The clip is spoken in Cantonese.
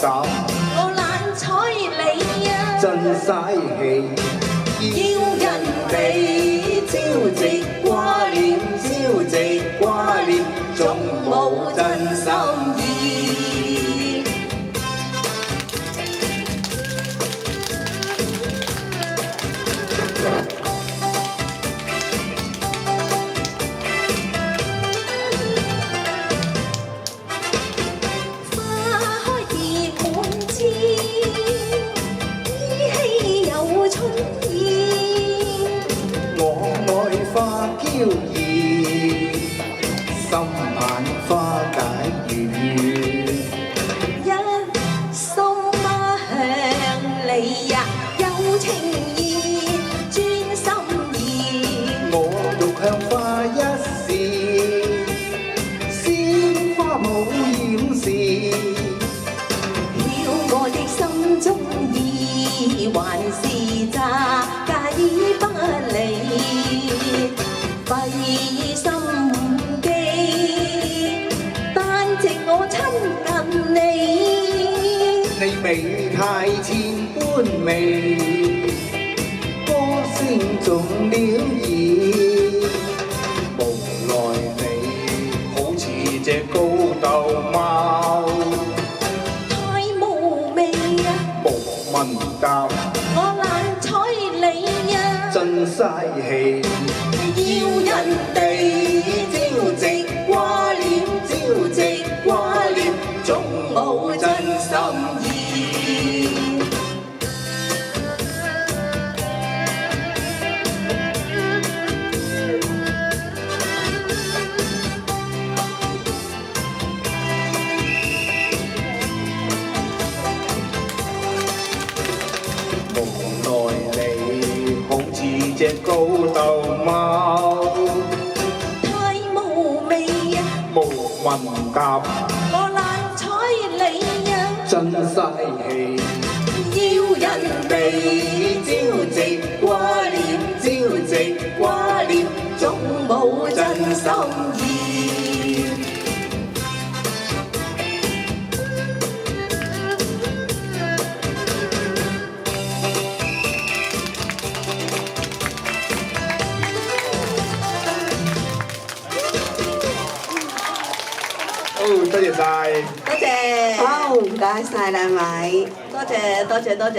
答，我懶睬你啊！真嘥氣。要人哋朝夕掛念，朝夕掛念，總冇真心意。花開結滿枝，依稀有春意。我愛花嬌豔，心盼花解語。一心花向你呀，有情意，專心意。我欲向花一試，鮮花冇掩飾。曉我的心中意，還是詐計不離。費心機，但值我親近你。你美態千般美，歌聲中了意。無奈你好似隻高竇貓，太無味啊！無問答，我懶睬你啊！真嘥氣。要人哋朝夕掛念，朝夕掛念，總冇真心意。無奈你好似隻高竇貓，太無味啊！無問答，我懶睬你啊！真嘥氣。要人哋朝夕掛念，朝夕掛念，總冇真心意。好，多謝晒。多謝，好，唔該晒兩位。多謝，多謝，多謝。